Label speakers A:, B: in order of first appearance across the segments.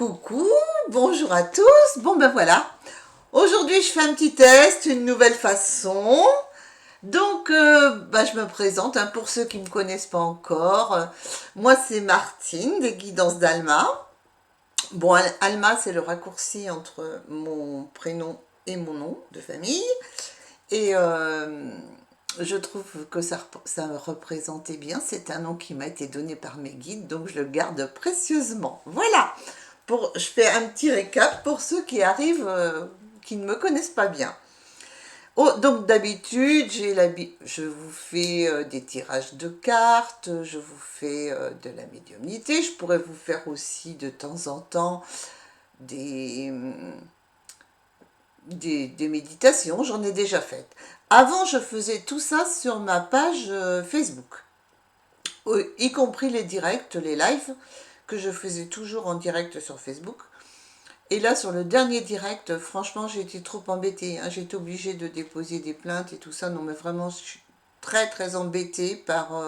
A: Coucou, bonjour à tous. Bon ben voilà, aujourd'hui je fais un petit test, une nouvelle façon. Donc je me présente pour ceux qui ne me connaissent pas encore. Moi c'est Martine des Guidances d'Alma. Bon, Alma c'est le raccourci entre mon prénom et mon nom de famille. Et je trouve que ça me représentait bien. C'est un nom qui m'a été donné par mes guides, donc je le garde précieusement. Voilà. Je fais un petit récap pour ceux qui arrivent, qui ne me connaissent pas bien. Oh, donc d'habitude, je vous fais des tirages de cartes, je vous fais de la médiumnité. Je pourrais vous faire aussi de temps en temps des, des méditations. J'en ai déjà faites. Avant, je faisais tout ça sur ma page Facebook, y compris les directs, les lives, que je faisais toujours en direct sur Facebook. Et là, sur le dernier direct, franchement, j'ai été trop embêtée. J'ai été obligée de déposer des plaintes et tout ça. Non, mais vraiment, je suis très, très embêtée par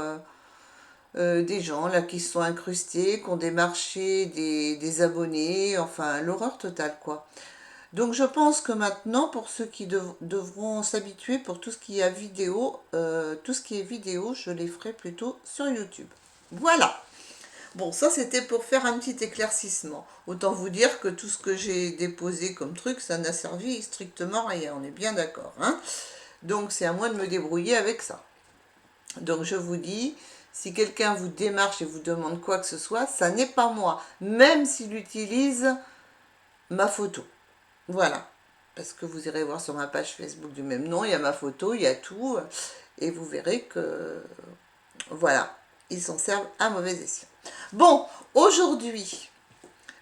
A: des gens là qui se sont incrustés, qui ont démarché des abonnés. Enfin, l'horreur totale, quoi. Donc, je pense que maintenant, pour ceux qui devront s'habituer, pour tout ce qui est vidéo, je les ferai plutôt sur YouTube. Voilà. Bon, ça c'était pour faire un petit éclaircissement. Autant vous dire que tout ce que j'ai déposé comme truc, ça n'a servi strictement à rien, on est bien d'accord, hein. Donc c'est à moi de me débrouiller avec ça. Donc je vous dis, si quelqu'un vous démarche et vous demande quoi que ce soit, ça n'est pas moi, même s'il utilise ma photo. Voilà. Parce que vous irez voir sur ma page Facebook du même nom, il y a ma photo, il y a tout, et vous verrez que, voilà, ils s'en servent à mauvais escient. Bon, aujourd'hui,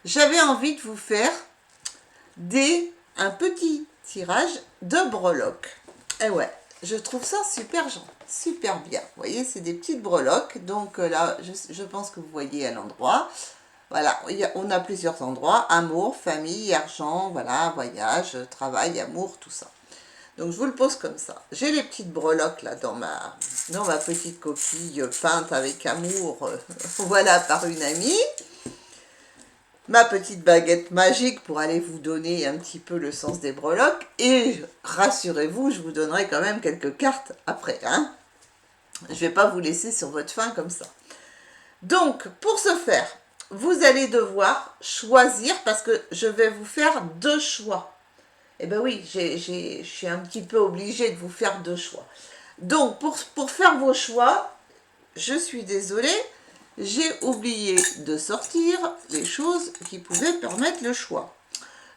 A: j'avais envie de vous faire un petit tirage de breloques. Et ouais, je trouve ça super bien. Vous voyez, c'est des petites breloques. Donc là, je pense que vous voyez à l'endroit. Voilà, on a plusieurs endroits. Amour, famille, argent, voilà, voyage, travail, amour, tout ça. Donc je vous le pose comme ça. J'ai les petites breloques là dans ma petite coquille peinte avec amour, voilà, par une amie. Ma petite baguette magique pour aller vous donner un petit peu le sens des breloques. Et rassurez-vous, je vous donnerai quand même quelques cartes après, hein. Je ne vais pas vous laisser sur votre faim comme ça. Donc, pour ce faire, vous allez devoir choisir, parce que je vais vous faire deux choix. Eh bien oui, je suis un petit peu obligée de vous faire deux choix. Donc, pour faire vos choix, je suis désolée, j'ai oublié de sortir les choses qui pouvaient permettre le choix.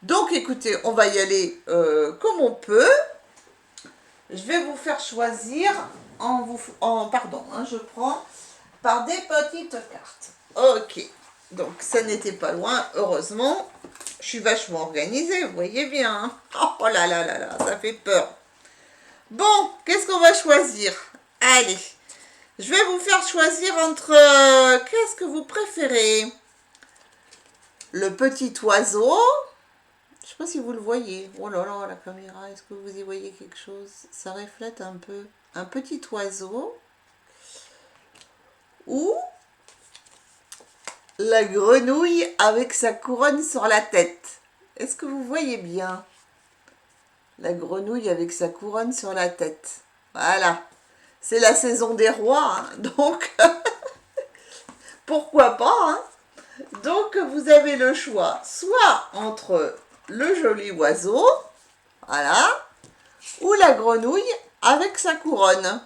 A: Donc, écoutez, on va y aller comme on peut. Je vais vous faire choisir je prends par des petites cartes. Ok, donc ça n'était pas loin, heureusement. Je suis vachement organisée, vous voyez bien. Hein. Oh là là là là, ça fait peur. Bon, qu'est-ce qu'on va choisir? Allez, je vais vous faire choisir entre... qu'est-ce que vous préférez? Le petit oiseau. Je ne sais pas si vous le voyez. Oh là là, la caméra, est-ce que vous y voyez quelque chose? Ça reflète un peu. Un petit oiseau. Ou la grenouille avec sa couronne sur la tête. Est-ce que vous voyez bien? La grenouille avec sa couronne sur la tête. Voilà. C'est la saison des rois, hein, donc pourquoi pas, hein. Donc vous avez le choix, soit entre le joli oiseau, voilà, ou la grenouille avec sa couronne.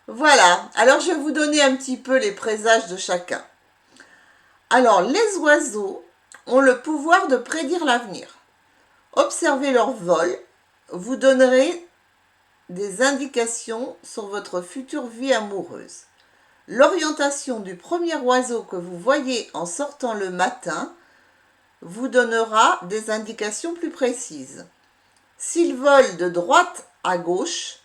A: Voilà, alors je vais vous donner un petit peu les présages de chacun. Alors, les oiseaux ont le pouvoir de prédire l'avenir. Observez leur vol, vous donnerez des indications sur votre future vie amoureuse. L'orientation du premier oiseau que vous voyez en sortant le matin vous donnera des indications plus précises. S'il vole de droite à gauche,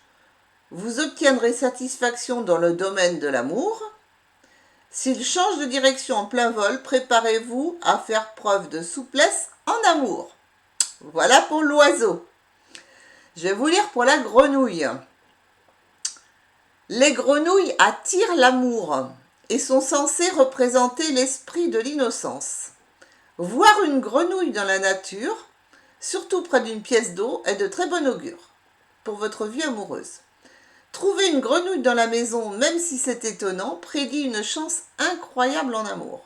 A: vous obtiendrez satisfaction dans le domaine de l'amour. S'il change de direction en plein vol, préparez-vous à faire preuve de souplesse en amour. Voilà pour l'oiseau. Je vais vous lire pour la grenouille. Les grenouilles attirent l'amour et sont censées représenter l'esprit de l'innocence. Voir une grenouille dans la nature, surtout près d'une pièce d'eau, est de très bon augure pour votre vie amoureuse. Trouver une grenouille dans la maison, même si c'est étonnant, prédit une chance incroyable en amour.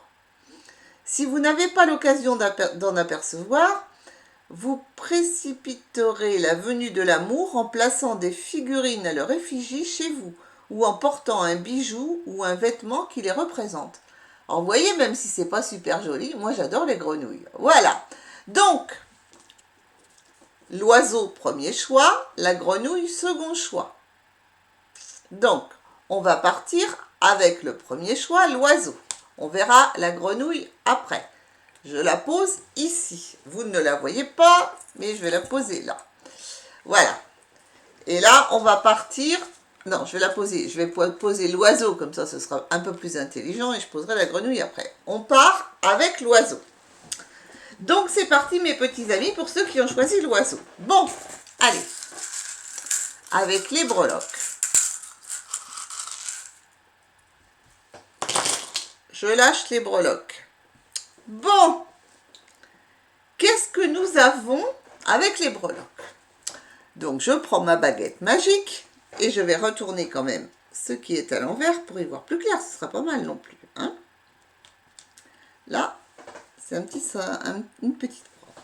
A: Si vous n'avez pas l'occasion d'en apercevoir, vous précipiterez la venue de l'amour en plaçant des figurines à leur effigie chez vous ou en portant un bijou ou un vêtement qui les représente. Alors vous voyez, même si c'est pas super joli, moi j'adore les grenouilles. Voilà. Donc, l'oiseau premier choix, la grenouille second choix. Donc, on va partir avec le premier choix, l'oiseau. On verra la grenouille après. Je la pose ici. Vous ne la voyez pas, mais je vais la poser là. Voilà. Et là, on va partir. Non, je vais la poser. Je vais poser l'oiseau, comme ça, ce sera un peu plus intelligent et je poserai la grenouille après. On part avec l'oiseau. Donc, c'est parti, mes petits amis, pour ceux qui ont choisi l'oiseau. Bon, allez. Avec les breloques. Je lâche les breloques. Bon, qu'est-ce que nous avons avec les breloques? Donc, je prends ma baguette magique et je vais retourner quand même ce qui est à l'envers pour y voir plus clair. Ce sera pas mal non plus. Hein, là, c'est une petite croix.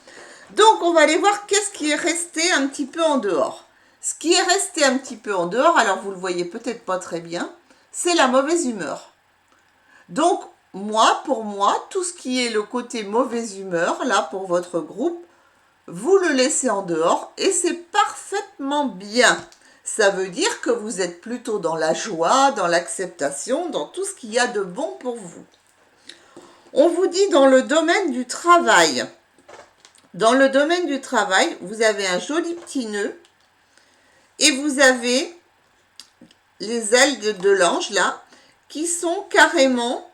A: Donc, on va aller voir qu'est-ce qui est resté un petit peu en dehors. Ce qui est resté un petit peu en dehors, alors vous le voyez peut-être pas très bien, c'est la mauvaise humeur. Donc, pour moi, tout ce qui est le côté mauvaise humeur, là, pour votre groupe, vous le laissez en dehors et c'est parfaitement bien. Ça veut dire que vous êtes plutôt dans la joie, dans l'acceptation, dans tout ce qu'il y a de bon pour vous. On vous dit dans le domaine du travail. Dans le domaine du travail, vous avez un joli petit nœud et vous avez les ailes de l'ange, là, qui sont carrément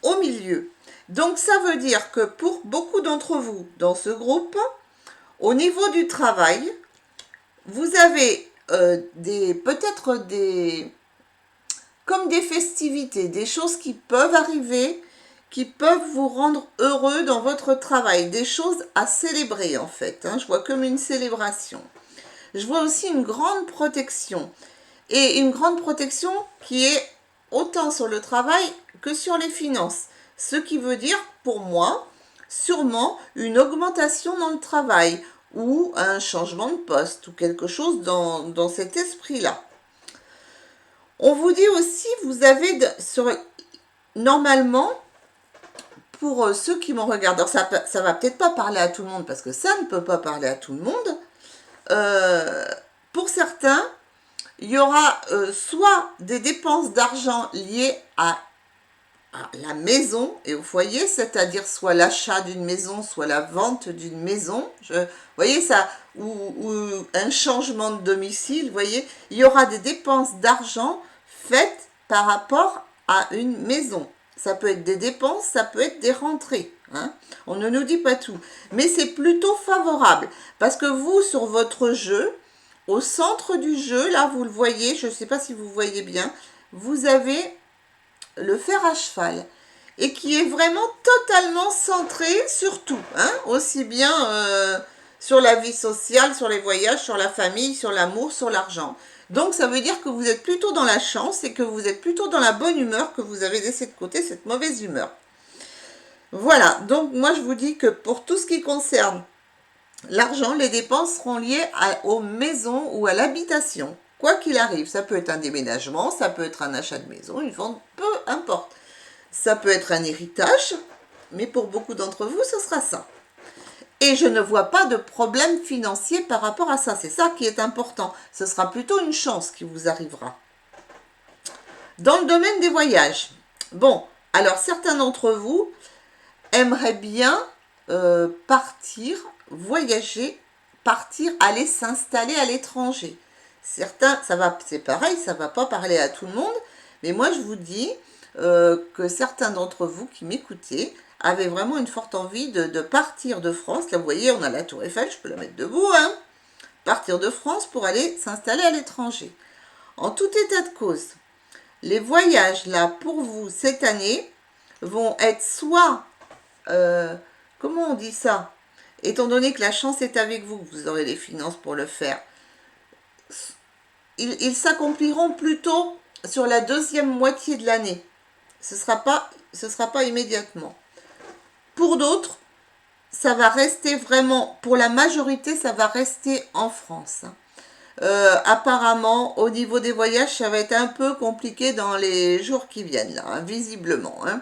A: au milieu. Donc ça veut dire que pour beaucoup d'entre vous dans ce groupe, au niveau du travail, vous avez peut-être comme des festivités, des choses qui peuvent arriver, qui peuvent vous rendre heureux dans votre travail, des choses à célébrer en fait. Hein, je vois comme une célébration. Je vois aussi une grande protection. Et une grande protection qui est autant sur le travail que sur les finances. Ce qui veut dire, pour moi, sûrement une augmentation dans le travail ou un changement de poste ou quelque chose dans cet esprit-là. On vous dit aussi, vous avez, normalement, pour ceux qui m'ont regardé, ça va peut-être pas parler à tout le monde parce que ça ne peut pas parler à tout le monde. Pour certains, il y aura soit des dépenses d'argent liées à la maison et au foyer, c'est-à-dire soit l'achat d'une maison, soit la vente d'une maison. Vous voyez ça, ou un changement de domicile. Vous voyez, il y aura des dépenses d'argent faites par rapport à une maison. Ça peut être des dépenses, ça peut être des rentrées. Hein. On ne nous dit pas tout. Mais c'est plutôt favorable parce que vous, sur votre jeu, au centre du jeu, là, vous le voyez, je ne sais pas si vous voyez bien, vous avez le fer à cheval et qui est vraiment totalement centré sur tout, hein, aussi bien sur la vie sociale, sur les voyages, sur la famille, sur l'amour, sur l'argent. Donc, ça veut dire que vous êtes plutôt dans la chance et que vous êtes plutôt dans la bonne humeur, que vous avez laissé de côté cette mauvaise humeur. Voilà, donc moi je vous dis que pour tout ce qui concerne l'argent, les dépenses seront liées aux maisons ou à l'habitation. Quoi qu'il arrive, ça peut être un déménagement, ça peut être un achat de maison, une vente, peu importe. Ça peut être un héritage, mais pour beaucoup d'entre vous, ce sera ça. Et je ne vois pas de problème financier par rapport à ça. C'est ça qui est important. Ce sera plutôt une chance qui vous arrivera. Dans le domaine des voyages, bon, alors certains d'entre vous aimeraient bien partir, voyager, partir, aller s'installer à l'étranger. Certains, c'est pareil, ça ne va pas parler à tout le monde, mais moi je vous dis que certains d'entre vous qui m'écoutez avaient vraiment une forte envie de partir de France. Là, vous voyez, on a la Tour Eiffel, je peux la mettre debout, hein. Partir de France pour aller s'installer à l'étranger. En tout état de cause, les voyages là pour vous cette année vont être soit comment on dit ça? Étant donné que la chance est avec vous, vous aurez les finances pour le faire. Ils s'accompliront plutôt sur la deuxième moitié de l'année. Ce sera pas immédiatement. Pour d'autres, ça va rester vraiment, pour la majorité, ça va rester en France. Apparemment, au niveau des voyages, ça va être un peu compliqué dans les jours qui viennent, là, hein, visiblement. Hein.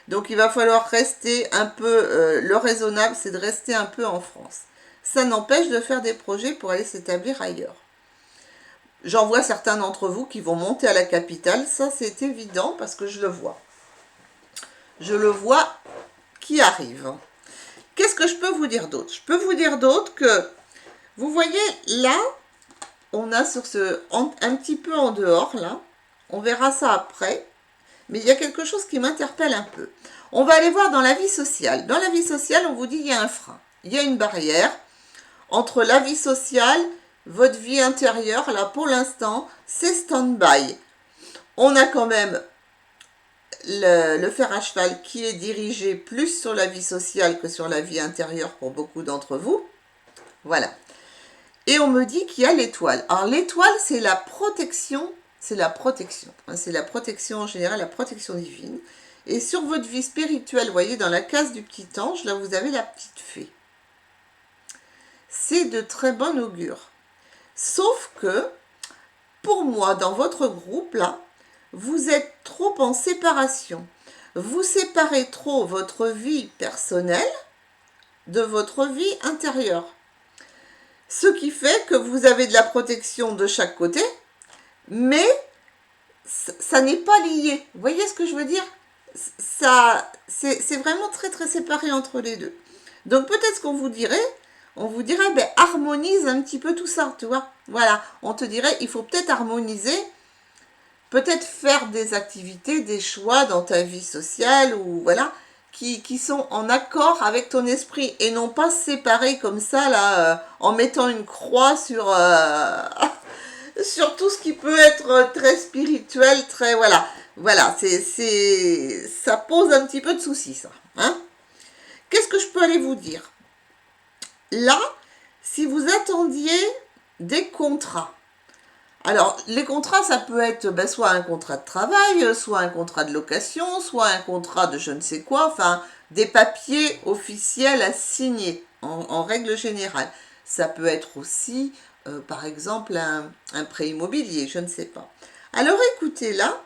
A: Donc, il va falloir rester un peu, le raisonnable, c'est de rester un peu en France. Ça n'empêche de faire des projets pour aller s'établir ailleurs. J'en vois certains d'entre vous qui vont monter à la capitale, ça c'est évident parce que je le vois. Je le vois qui arrive. Qu'est-ce que je peux vous dire d'autre? Je peux vous dire d'autre que, vous voyez, là, on a sur un petit peu en dehors, là, on verra ça après, mais il y a quelque chose qui m'interpelle un peu. On va aller voir dans la vie sociale. Dans la vie sociale, on vous dit qu'il y a un frein, il y a une barrière entre la vie sociale, votre vie intérieure, là, pour l'instant, c'est stand-by. On a quand même le fer à cheval qui est dirigé plus sur la vie sociale que sur la vie intérieure pour beaucoup d'entre vous. Voilà. Et on me dit qu'il y a l'étoile. Alors l'étoile, c'est la protection, c'est la protection. Hein, c'est la protection en général, la protection divine. Et sur votre vie spirituelle, vous voyez, dans la case du petit ange, là, vous avez la petite fée. C'est de très bon augure. Sauf que, pour moi, dans votre groupe, là, vous êtes trop en séparation. Vous séparez trop votre vie personnelle de votre vie intérieure. Ce qui fait que vous avez de la protection de chaque côté, mais ça n'est pas lié. Vous voyez ce que je veux dire? C'est vraiment très très séparé entre les deux. Donc peut-être ce qu'on vous dirait, ben, harmonise un petit peu tout ça, tu vois. Voilà, on te dirait, il faut peut-être harmoniser, peut-être faire des activités, des choix dans ta vie sociale, ou voilà, qui sont en accord avec ton esprit, et non pas séparés comme ça, là, en mettant une croix sur, sur tout ce qui peut être très spirituel, très, voilà. Voilà, ça pose un petit peu de soucis, ça. Hein? Qu'est-ce que je peux aller vous dire? Là, si vous attendiez des contrats, alors les contrats, ça peut être ben, soit un contrat de travail, soit un contrat de location, soit un contrat de je ne sais quoi, enfin des papiers officiels à signer en règle générale. Ça peut être aussi, par exemple, un prêt immobilier, je ne sais pas. Alors écoutez, là,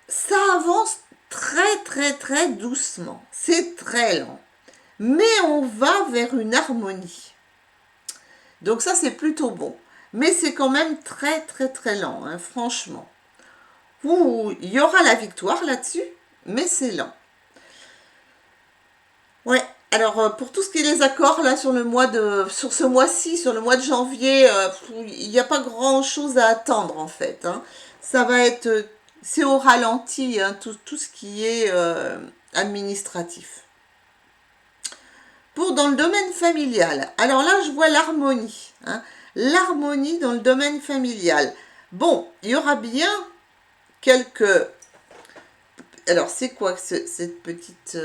A: ça avance très très très doucement, c'est très lent. Mais on va vers une harmonie. Donc ça, c'est plutôt bon. Mais c'est quand même très, très, très lent, hein, franchement. Ouh, il y aura la victoire là-dessus, mais c'est lent. Ouais, alors pour tout ce qui est les accords, là, sur ce mois-ci, sur le mois de janvier, il n'y a pas grand-chose à attendre, en fait. Hein. Ça va être... c'est au ralenti, hein, tout ce qui est administratif. Pour dans le domaine familial, alors là, je vois l'harmonie. Hein, l'harmonie dans le domaine familial. Bon, il y aura bien quelques... Alors, c'est quoi cette petite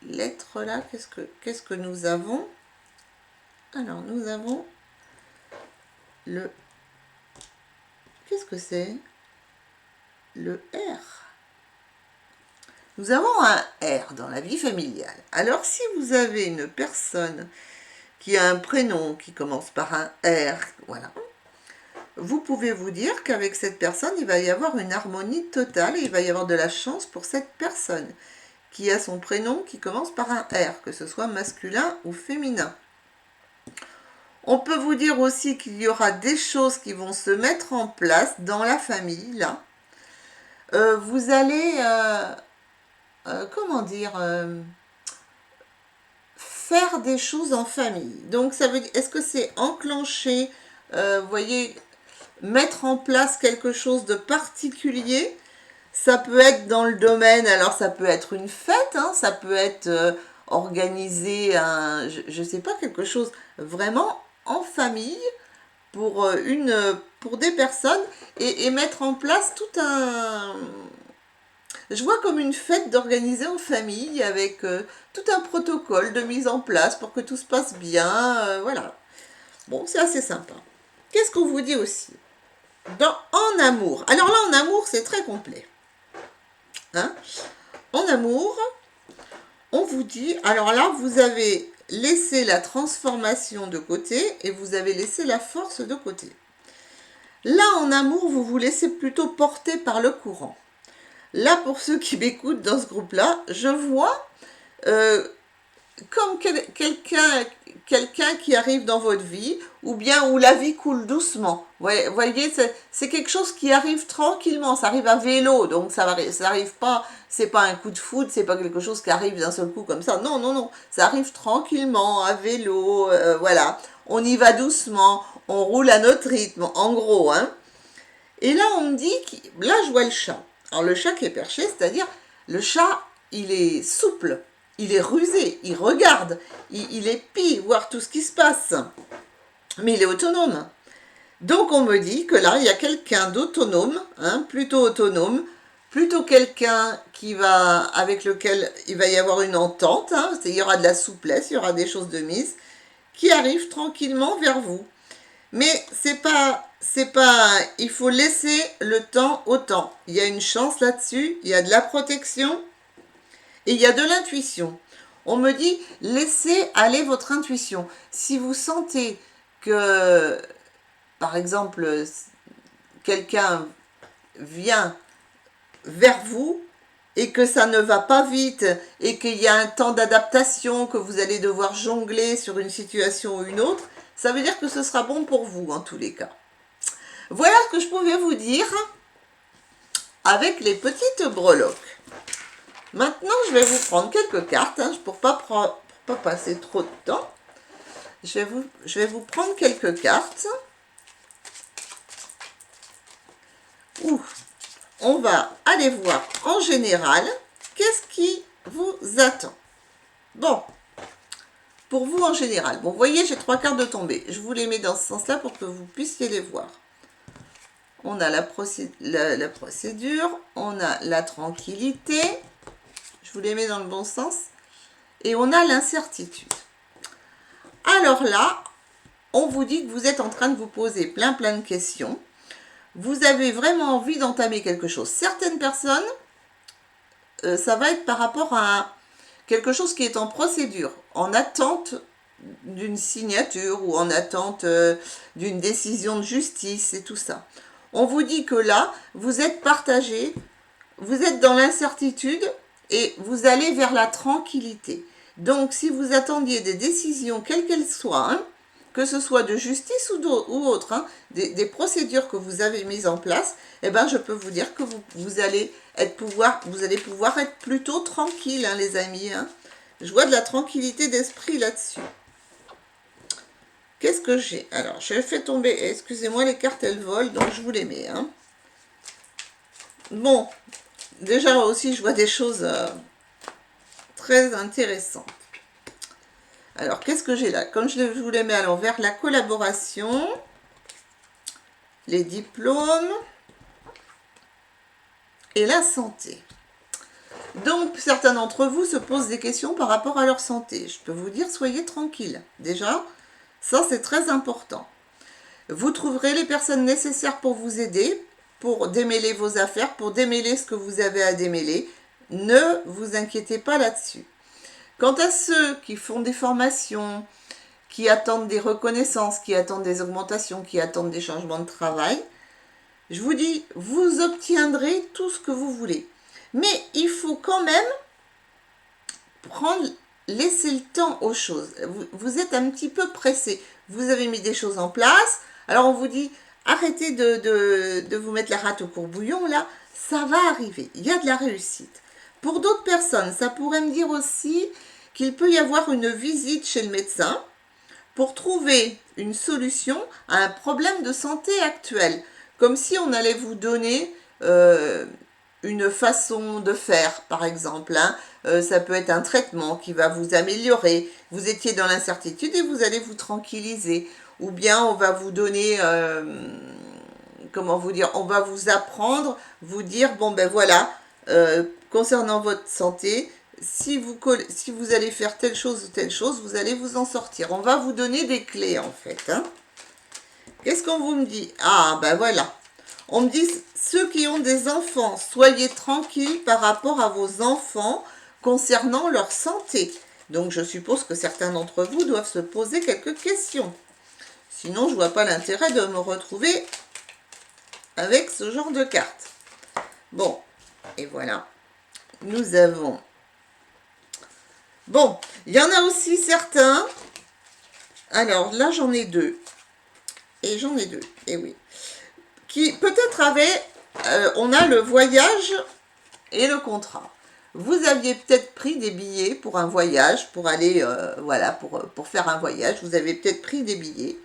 A: lettre-là? Qu'est-ce que nous avons? Alors, nous avons le... Qu'est-ce que c'est? Le R. Nous avons un R dans la vie familiale. Alors, si vous avez une personne qui a un prénom qui commence par un R, voilà, vous pouvez vous dire qu'avec cette personne, il va y avoir une harmonie totale et il va y avoir de la chance pour cette personne qui a son prénom qui commence par un R, que ce soit masculin ou féminin. On peut vous dire aussi qu'il y aura des choses qui vont se mettre en place dans la famille, là. Vous allez... comment dire, faire des choses en famille. Donc, ça veut dire, est-ce que c'est enclencher, vous voyez, mettre en place quelque chose de particulier? Ça peut être dans le domaine, alors ça peut être une fête, hein, ça peut être organiser je sais pas, quelque chose vraiment en famille pour des personnes et mettre en place tout un Je vois comme une fête d'organiser en famille avec tout un protocole de mise en place pour que tout se passe bien. Voilà. Bon, c'est assez sympa. Qu'est-ce qu'on vous dit aussi en amour. Alors là, en amour, c'est très complet. Hein? En amour, on vous dit, alors là, vous avez laissé la transformation de côté et vous avez laissé la force de côté. Là, en amour, vous vous laissez plutôt porter par le courant. Là, pour ceux qui m'écoutent dans ce groupe-là, je vois comme quelqu'un qui arrive dans votre vie, ou bien où la vie coule doucement. Vous voyez, c'est quelque chose qui arrive tranquillement, ça arrive à vélo, donc ça arrive pas, c'est pas un coup de foudre, c'est pas quelque chose qui arrive d'un seul coup comme ça. Non, non, non, ça arrive tranquillement, à vélo, voilà. On y va doucement, on roule à notre rythme, en gros, hein. Et là, on me dit, là, je vois le chat. Alors, le chat qui est perché, c'est-à-dire, le chat, il est souple, il est rusé, il regarde, il épie voir tout ce qui se passe. Mais il est autonome. Donc, on me dit que là, il y a quelqu'un d'autonome, hein, plutôt quelqu'un avec lequel il va y avoir une entente, hein, il y aura de la souplesse, il y aura des choses de mise, qui arrive tranquillement vers vous. Mais c'est pas, il faut laisser le temps au temps. Il y a une chance là-dessus, il y a de la protection et il y a de l'intuition. On me dit, laissez aller votre intuition. Si vous sentez que, par exemple, quelqu'un vient vers vous et que ça ne va pas vite et qu'il y a un temps d'adaptation, que vous allez devoir jongler sur une situation ou une autre, ça veut dire que ce sera bon pour vous en tous les cas. Voilà ce que je pouvais vous dire avec les petites breloques. Maintenant, je vais vous prendre quelques cartes, hein, pour pas passer trop de temps. Je vais vous prendre quelques cartes. Où on va aller voir en général qu'est-ce qui vous attend. Bon, pour vous en général. Bon, vous voyez, j'ai 3 cartes de tombée. Je vous les mets dans ce sens-là pour que vous puissiez les voir. On a la procédure, on a la tranquillité. Je vous les mets dans le bon sens. Et on a l'incertitude. Alors là, on vous dit que vous êtes en train de vous poser plein de questions. Vous avez vraiment envie d'entamer quelque chose. Certaines personnes, ça va être par rapport à quelque chose qui est en procédure, en attente d'une signature ou en attente d'une décision de justice et tout ça. On vous dit que là, vous êtes partagé, vous êtes dans l'incertitude et vous allez vers la tranquillité. Donc, si vous attendiez des décisions, quelles qu'elles soient, hein, que ce soit de justice ou autre, hein, des procédures que vous avez mises en place, eh ben, je peux vous dire que vous allez pouvoir être plutôt tranquille, hein, les amis. Hein. Je vois de la tranquillité d'esprit là-dessus. Qu'est-ce que j'ai? Alors, je fais tomber, excusez-moi, les cartes, elles volent, donc je vous les mets. Hein. Bon, déjà aussi, je vois des choses très intéressantes. Alors, qu'est-ce que j'ai là? Comme je vous les mets à l'envers, la collaboration, les diplômes et la santé. Donc, certains d'entre vous se posent des questions par rapport à leur santé. Je peux vous dire, soyez tranquille. Déjà, ça, c'est très important. Vous trouverez les personnes nécessaires pour vous aider, pour démêler vos affaires, pour démêler ce que vous avez à démêler. Ne vous inquiétez pas là-dessus. Quant à ceux qui font des formations, qui attendent des reconnaissances, qui attendent des augmentations, qui attendent des changements de travail, je vous dis, vous obtiendrez tout ce que vous voulez. Mais il faut quand même laisser le temps aux choses. Vous êtes un petit peu pressé. Vous avez mis des choses en place. Alors on vous dit, arrêtez de vous mettre la rate au courbouillon là. Ça va arriver. Il y a de la réussite. Pour d'autres personnes, ça pourrait me dire aussi qu'il peut y avoir une visite chez le médecin pour trouver une solution à un problème de santé actuel. Comme si on allait vous donner une façon de faire, par exemple. Hein. Ça peut être un traitement qui va vous améliorer. Vous étiez dans l'incertitude et vous allez vous tranquilliser. Ou bien on va vous donner, comment vous dire, on va vous apprendre, vous dire, bon ben voilà, concernant votre santé. Si vous allez faire telle chose ou telle chose, vous allez vous en sortir. On va vous donner des clés en fait. Hein. Qu'est-ce qu'on vous me dit? Ah ben voilà. On me dit, ceux qui ont des enfants, soyez tranquilles par rapport à vos enfants concernant leur santé. Donc je suppose que certains d'entre vous doivent se poser quelques questions. Sinon, je ne vois pas l'intérêt de me retrouver avec ce genre de carte. Bon, et voilà. Nous avons... Bon, il y en a aussi certains. Alors là, j'en ai deux. Et j'en ai deux, et oui. Qui peut-être avaient... on a le voyage et le contrat. Vous aviez peut-être pris des billets pour un voyage, pour aller, voilà, pour faire un voyage. Vous avez peut-être pris des billets.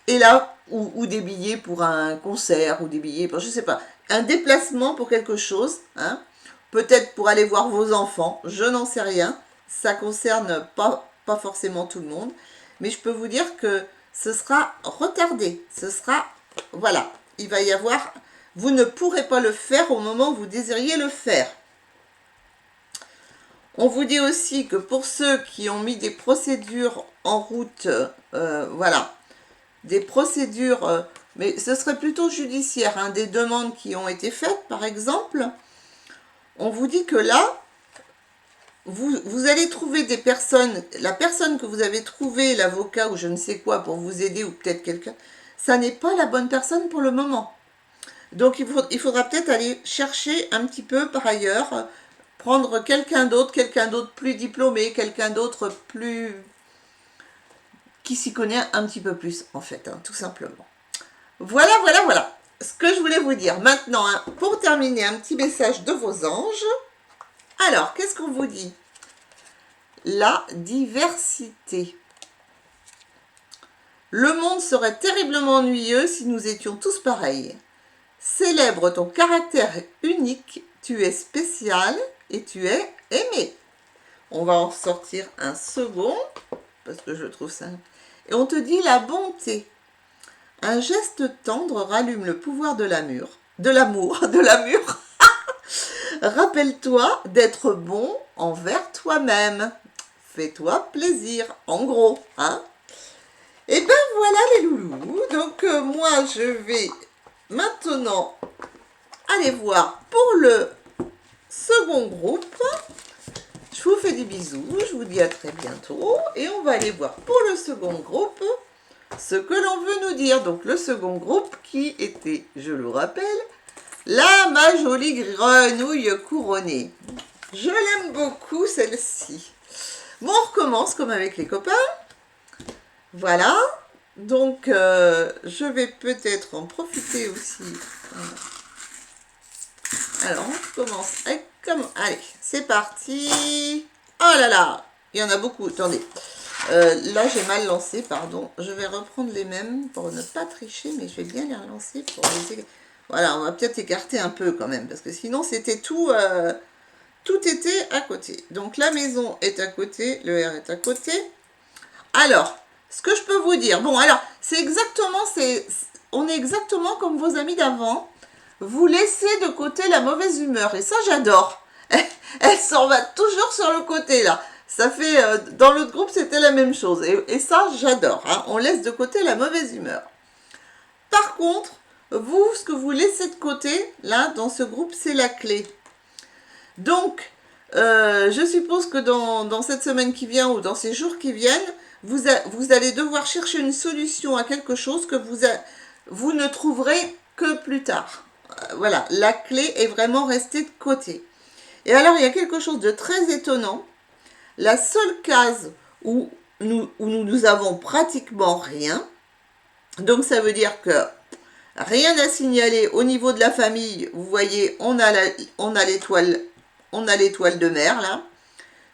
A: Et là, ou des billets pour un concert, ou des billets pour, je ne sais pas, un déplacement pour quelque chose, hein, peut-être pour aller voir vos enfants, je n'en sais rien, ça ne concerne pas forcément tout le monde, mais je peux vous dire que ce sera retardé, ce sera, voilà, il va y avoir, vous ne pourrez pas le faire au moment où vous désiriez le faire. On vous dit aussi que pour ceux qui ont mis des procédures en route, voilà, des procédures, mais ce serait plutôt judiciaire, hein, des demandes qui ont été faites, par exemple, on vous dit que là, vous allez trouver des personnes, la personne que vous avez trouvée, l'avocat ou je ne sais quoi pour vous aider, ou peut-être quelqu'un, ça n'est pas la bonne personne pour le moment. Donc il faudra peut-être aller chercher un petit peu par ailleurs, prendre quelqu'un d'autre plus diplômé, quelqu'un d'autre plus... qui s'y connaît un petit peu plus, en fait, hein, tout simplement. Voilà, voilà, voilà ce que je voulais vous dire. Maintenant, hein, pour terminer, un petit message de vos anges. Alors, qu'est-ce qu'on vous dit? La diversité. Le monde serait terriblement ennuyeux si nous étions tous pareils. Célèbre ton caractère unique, tu es spécial et tu es aimé. On va en sortir un second, parce que je trouve ça... Et on te dit la bonté. Un geste tendre rallume le pouvoir de l'amour. Rappelle-toi d'être bon envers toi-même. Fais-toi plaisir, en gros, hein. Et ben voilà les loulous. Donc moi je vais maintenant aller voir pour le second groupe. Je vous fais des bisous, je vous dis à très bientôt. Et on va aller voir pour le second groupe ce que l'on veut nous dire. Donc le second groupe qui était, je le rappelle, ma jolie grenouille couronnée. Je l'aime beaucoup celle-ci. Bon, on recommence comme avec les copains. Voilà. Donc je vais peut-être en profiter aussi. Alors on commence avec comme... Allez, c'est parti. Oh là là, il y en a beaucoup. Attendez. Là, j'ai mal lancé, pardon. Je vais reprendre les mêmes pour ne pas tricher, mais je vais bien les relancer pour les... Voilà, on va peut-être écarter un peu quand même, parce que sinon, c'était tout... tout était à côté. Donc, la maison est à côté, le R est à côté. Alors, ce que je peux vous dire... Bon, alors, c'est exactement... on est exactement comme vos amis d'avant. Vous laissez de côté la mauvaise humeur, et ça, j'adore. Elle s'en va toujours sur le côté, là. Ça fait, dans l'autre groupe, c'était la même chose. Et ça, j'adore. Hein. On laisse de côté la mauvaise humeur. Par contre, vous, ce que vous laissez de côté, là, dans ce groupe, c'est la clé. Donc, je suppose que dans cette semaine qui vient ou dans ces jours qui viennent, vous allez devoir chercher une solution à quelque chose que vous ne trouverez que plus tard. Voilà, la clé est vraiment restée de côté. Et alors, il y a quelque chose de très étonnant. La seule case où nous avons pratiquement rien, donc ça veut dire que rien à signaler au niveau de la famille. Vous voyez, on a l'étoile de mer là.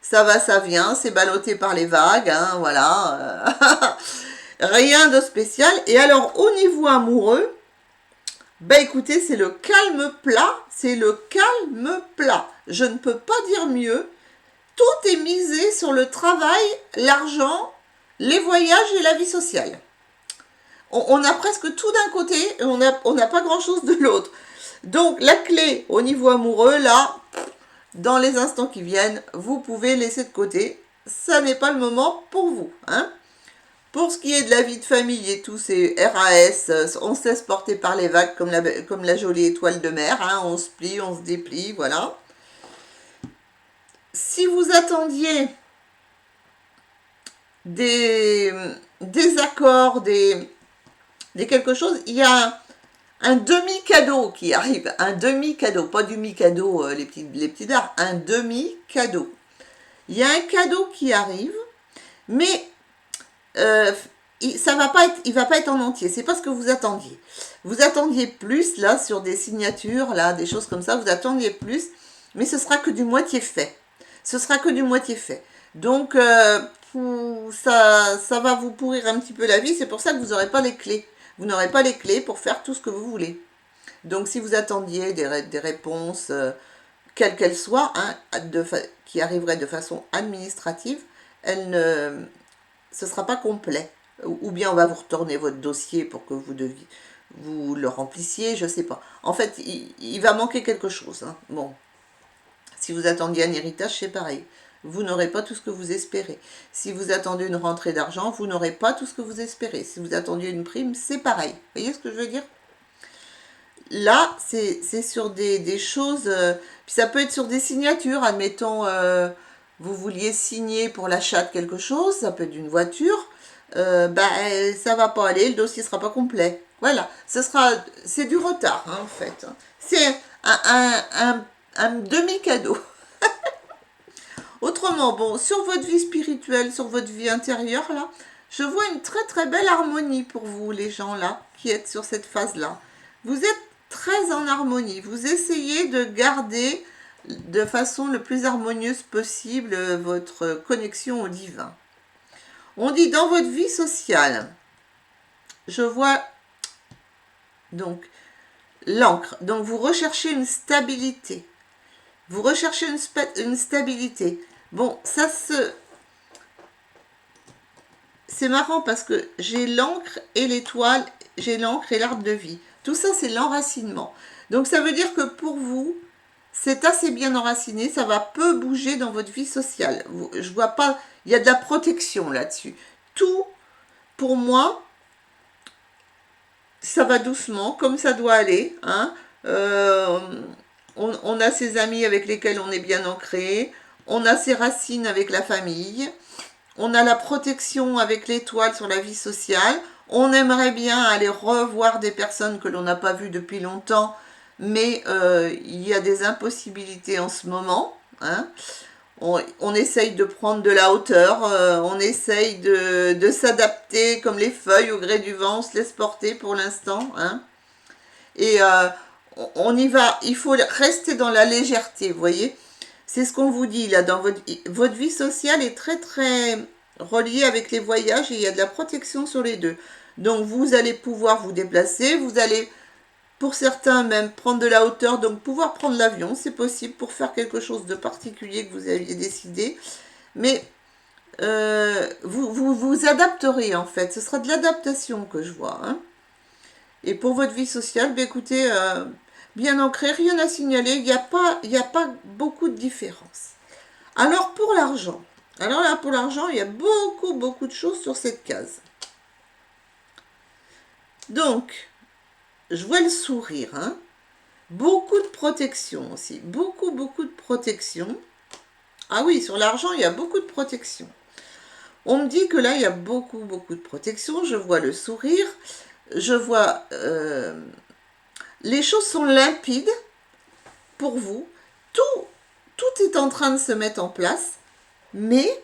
A: Ça va, ça vient, c'est ballotté par les vagues, hein, voilà. Rien de spécial. Et alors, au niveau amoureux, ben écoutez, c'est le calme plat, c'est le calme plat. Je ne peux pas dire mieux. Tout est misé sur le travail, l'argent, les voyages et la vie sociale. On a presque tout d'un côté et on n'a pas grand-chose de l'autre. Donc, la clé au niveau amoureux, là, dans les instants qui viennent, vous pouvez laisser de côté. Ça n'est pas le moment pour vous, hein. Pour ce qui est de la vie de famille et tout, c'est RAS, on se laisse porter par les vagues comme la jolie étoile de mer, hein, on se plie, on se déplie, voilà. Si vous attendiez des accords, des quelque chose, il y a un demi-cadeau qui arrive, un demi-cadeau, pas du mi-cadeau, les petits dards, un demi-cadeau. Il y a un cadeau qui arrive, mais il va pas être en entier, c'est pas ce que vous attendiez. Vous attendiez plus, là, sur des signatures, là, des choses comme ça, vous attendiez plus, mais ce sera que du moitié fait. Ce sera que du moitié fait. Donc, ça va vous pourrir un petit peu la vie, c'est pour ça que vous n'aurez pas les clés. Vous n'aurez pas les clés pour faire tout ce que vous voulez. Donc, si vous attendiez des réponses, quelles qu'elles soient, hein, qui arriveraient de façon administrative, ce ne sera pas complet. Ou bien on va vous retourner votre dossier pour que vous le remplissiez, je ne sais pas. En fait, il va manquer quelque chose. Hein. Bon, si vous attendiez un héritage, c'est pareil. Vous n'aurez pas tout ce que vous espérez. Si vous attendez une rentrée d'argent, vous n'aurez pas tout ce que vous espérez. Si vous attendiez une prime, c'est pareil. Vous voyez ce que je veux dire? Là, c'est sur des choses... puis ça peut être sur des signatures. Admettons, vous vouliez signer pour l'achat de quelque chose, ça peut être d'une voiture. Ça va pas aller, le dossier sera pas complet. Voilà, c'est du retard, hein, en fait. C'est un demi-cadeau. Autrement, bon, sur votre vie spirituelle, sur votre vie intérieure, là, je vois une très très belle harmonie pour vous, les gens là, qui êtes sur cette phase-là. Vous êtes très en harmonie. Vous essayez de garder de façon le plus harmonieuse possible votre connexion au divin. On dit dans votre vie sociale, je vois donc l'encre. Donc vous recherchez une stabilité. Vous recherchez une stabilité. Bon, c'est marrant parce que j'ai l'encre et l'étoile, j'ai l'encre et l'arbre de vie. Tout ça, c'est l'enracinement. Donc ça veut dire que pour vous, c'est assez bien enraciné, ça va peu bouger dans votre vie sociale. Je vois pas, il y a de la protection là-dessus. Tout, pour moi, ça va doucement, comme ça doit aller. Hein. On a ses amis avec lesquels on est bien ancré. On a ses racines avec la famille. On a la protection avec l'étoile sur la vie sociale. On aimerait bien aller revoir des personnes que l'on n'a pas vues depuis longtemps, mais il y a des impossibilités en ce moment. Hein. On essaye de prendre de la hauteur, on essaye de s'adapter comme les feuilles au gré du vent, on se laisse porter pour l'instant. Hein. Et on y va, il faut rester dans la légèreté, vous voyez. C'est ce qu'on vous dit là, dans votre vie sociale est très très reliée avec les voyages et il y a de la protection sur les deux. Donc vous allez pouvoir vous déplacer, vous allez pour certains même prendre de la hauteur, donc pouvoir prendre l'avion, c'est possible pour faire quelque chose de particulier que vous aviez décidé. Mais vous adapterez en fait, ce sera de l'adaptation que je vois. Hein. Et pour votre vie sociale, écoutez, bien ancré, rien à signaler, il n'y a pas beaucoup de différence. Alors pour l'argent, il y a beaucoup de choses sur cette case. Donc, je vois le sourire, hein. Beaucoup de protection aussi, beaucoup de protection. Ah oui, sur l'argent, il y a beaucoup de protection. On me dit que là, il y a beaucoup de protection. Je vois le sourire, je vois... les choses sont limpides pour vous. Tout est en train de se mettre en place, mais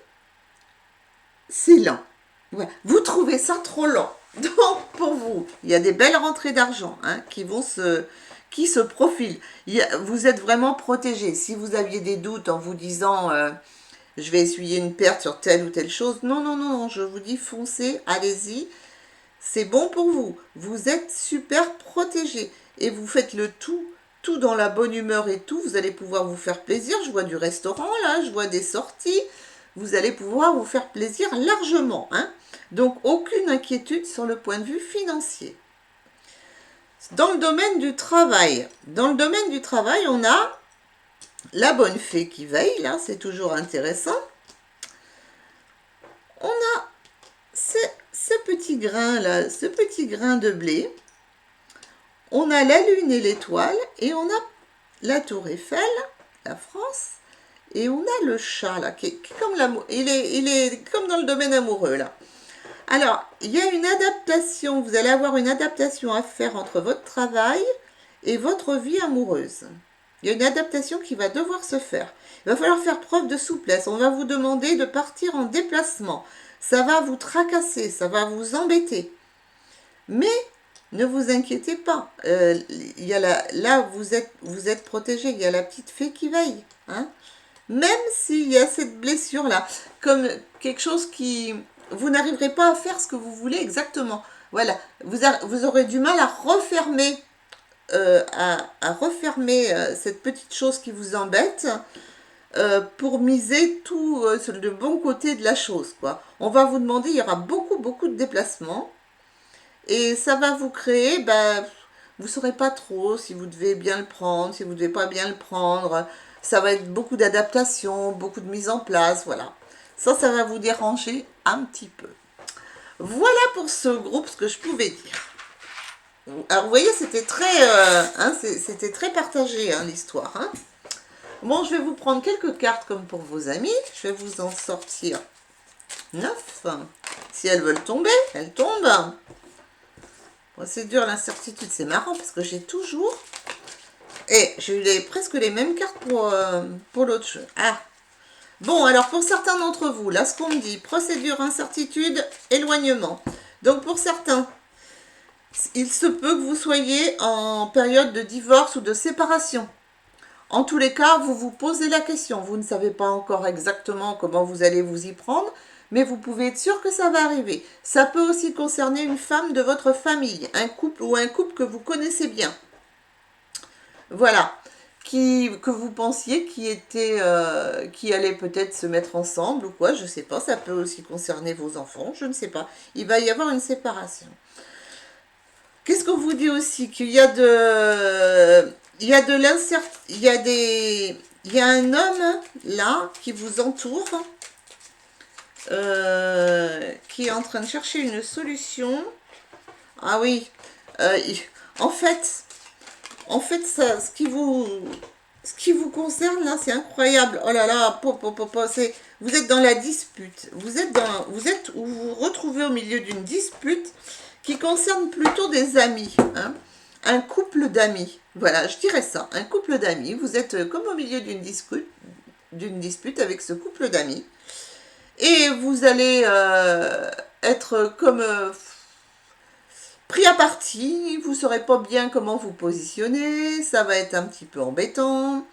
A: c'est lent. Ouais. Vous trouvez ça trop lent. Donc, pour vous, il y a des belles rentrées d'argent hein, qui se profilent. Vous êtes vraiment protégé. Si vous aviez des doutes en vous disant je vais essuyer une perte sur telle ou telle chose, non, je vous dis foncez, allez-y. C'est bon pour vous. Vous êtes super protégé. Et vous faites le tout dans la bonne humeur et tout. Vous allez pouvoir vous faire plaisir. Je vois du restaurant là, je vois des sorties. Vous allez pouvoir vous faire plaisir largement. Hein. Donc, aucune inquiétude sur le point de vue financier. Dans le domaine du travail, on a la bonne fée qui veille, là, c'est toujours intéressant. On a ce petit grain là, ce petit grain de blé. On a la lune et l'étoile et on a la tour Eiffel, la France, et on a le chat là, qui est comme l'amour. Il est comme dans le domaine amoureux là. Alors, il y a une adaptation, vous allez avoir une adaptation à faire entre votre travail et votre vie amoureuse. Il y a une adaptation qui va devoir se faire. Il va falloir faire preuve de souplesse. On va vous demander de partir en déplacement. Ça va vous tracasser, ça va vous embêter. Mais ne vous inquiétez pas. Il y a là, vous êtes protégé. Il y a la petite fée qui veille. Hein. Même s'il y a cette blessure-là, comme quelque chose qui... Vous n'arriverez pas à faire ce que vous voulez exactement. Voilà, vous aurez du mal à refermer, cette petite chose qui vous embête pour miser tout sur le bon côté de la chose, quoi. On va vous demander, il y aura beaucoup de déplacements et ça va vous créer, vous ne saurez pas trop si vous devez bien le prendre, si vous ne devez pas bien le prendre. Ça va être beaucoup d'adaptation, beaucoup de mise en place, voilà. Ça va vous déranger un petit peu. Voilà pour ce groupe ce que je pouvais dire. Alors vous voyez, c'était c'était très partagé hein, l'histoire. Hein. Bon, je vais vous prendre quelques cartes comme pour vos amis. Je vais vous en sortir 9. Si elles veulent tomber, elles tombent. Procédure, l'incertitude, c'est marrant parce que j'ai toujours... Et j'ai eu presque les mêmes cartes pour l'autre jeu. Ah. Bon, alors pour certains d'entre vous, là ce qu'on me dit, procédure, incertitude, éloignement. Donc pour certains, il se peut que vous soyez en période de divorce ou de séparation. En tous les cas, vous vous posez la question. Vous ne savez pas encore exactement comment vous allez vous y prendre, mais vous pouvez être sûr que ça va arriver. Ça peut aussi concerner une femme de votre famille, un couple ou un couple que vous connaissez bien. Voilà. Que vous pensiez qui allait peut-être se mettre ensemble ou quoi, je ne sais pas, ça peut aussi concerner vos enfants, je ne sais pas. Il va y avoir une séparation. Qu'est-ce qu'on vous dit aussi? Qu'il y a il y a un homme là qui vous entoure, qui est en train de chercher une solution. Ah oui, en fait, ça, ce qui vous concerne là, c'est incroyable. Oh là là, vous êtes dans la dispute. Vous vous retrouvez au milieu d'une dispute qui concerne plutôt des amis. Hein, un couple d'amis. Voilà, je dirais ça. Un couple d'amis. Vous êtes comme au milieu d'une dispute avec ce couple d'amis. Et vous allez être comme... pris à partie, vous ne saurez pas bien comment vous positionner, ça va être un petit peu embêtant.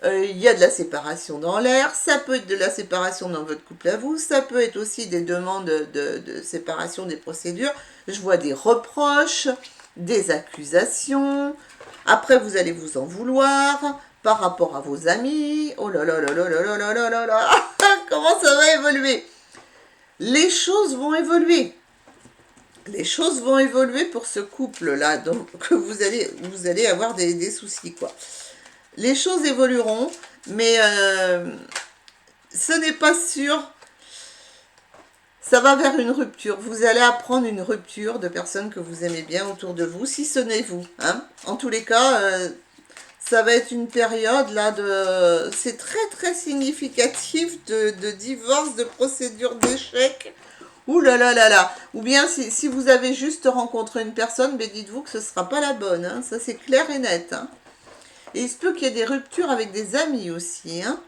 A: Il y a de la séparation dans l'air, ça peut être de la séparation dans votre couple à vous, ça peut être aussi des demandes de séparation des procédures. Je vois des reproches, des accusations. Après, vous allez vous en vouloir par rapport à vos amis. Oh là là là là là là là là là là. Comment ça va évoluer? Les choses vont évoluer. Les choses vont évoluer pour ce couple-là, donc que vous allez avoir des soucis, quoi. Les choses évolueront, mais ce n'est pas sûr. Ça va vers une rupture. Vous allez apprendre une rupture de personnes que vous aimez bien autour de vous, si ce n'est vous. Hein. En tous les cas, ça va être une période là de... C'est très significatif de divorce, de procédure d'échec. Ouh là là là là. Ou bien si vous avez juste rencontré une personne, mais dites-vous que ce ne sera pas la bonne. Hein. Ça c'est clair et net. Hein. Et il se peut qu'il y ait des ruptures avec des amis aussi. Hein.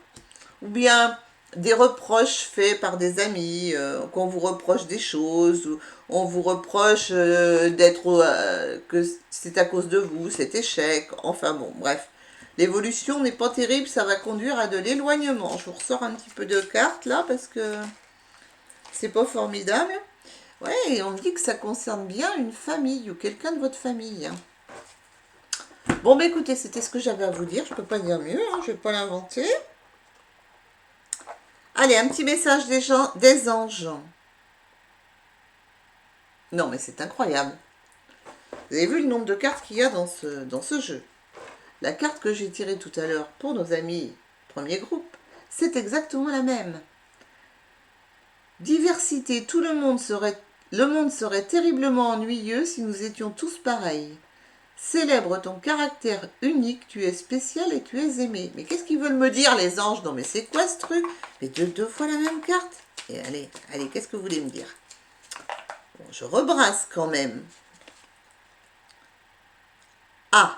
A: Ou bien des reproches faits par des amis, qu'on vous reproche des choses, ou on vous reproche que c'est à cause de vous, cet échec. Enfin bon, bref. L'évolution n'est pas terrible, ça va conduire à de l'éloignement. Je vous ressors un petit peu de cartes là parce que... c'est pas formidable. Ouais, et on me dit que ça concerne bien une famille ou quelqu'un de votre famille. Bon, bah écoutez, c'était ce que j'avais à vous dire. Je peux pas dire mieux, hein, je vais pas l'inventer. Allez, un petit message des anges. Non, mais c'est incroyable. Vous avez vu le nombre de cartes qu'il y a dans ce jeu. La carte que j'ai tirée tout à l'heure pour nos amis premier groupe, c'est exactement la même. Diversité, le monde serait terriblement ennuyeux si nous étions tous pareils. Célèbre ton caractère unique, tu es spécial et tu es aimé. Mais qu'est-ce qu'ils veulent me dire les anges? Non mais c'est quoi ce truc? Mais deux fois la même carte. Et allez, qu'est-ce que vous voulez me dire? Bon, je rebrasse quand même. Ah,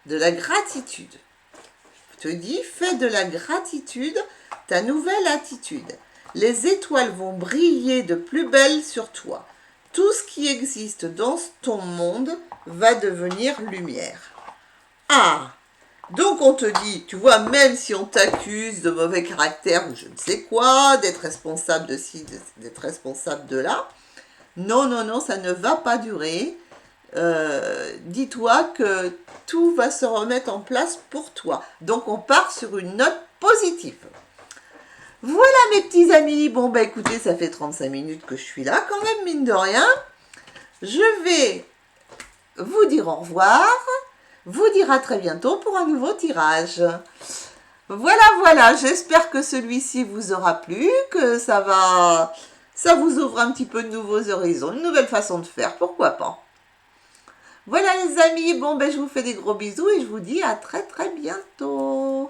A: de la gratitude. Je te dis, fais de la gratitude ta nouvelle attitude. Les étoiles vont briller de plus belle sur toi. Tout ce qui existe dans ton monde va devenir lumière. Ah! Donc on te dit, tu vois, même si on t'accuse de mauvais caractère ou je ne sais quoi, d'être responsable de ci, d'être responsable de là, non, non, non, ça ne va pas durer. Dis-toi que tout va se remettre en place pour toi. Donc on part sur une note positive. Voilà mes petits amis, bon bah écoutez, ça fait 35 minutes que je suis là quand même, mine de rien. Je vais vous dire au revoir, vous dire à très bientôt pour un nouveau tirage. Voilà, j'espère que celui-ci vous aura plu, que ça vous ouvre un petit peu de nouveaux horizons, une nouvelle façon de faire, pourquoi pas. Voilà les amis, bon ben je vous fais des gros bisous et je vous dis à très bientôt.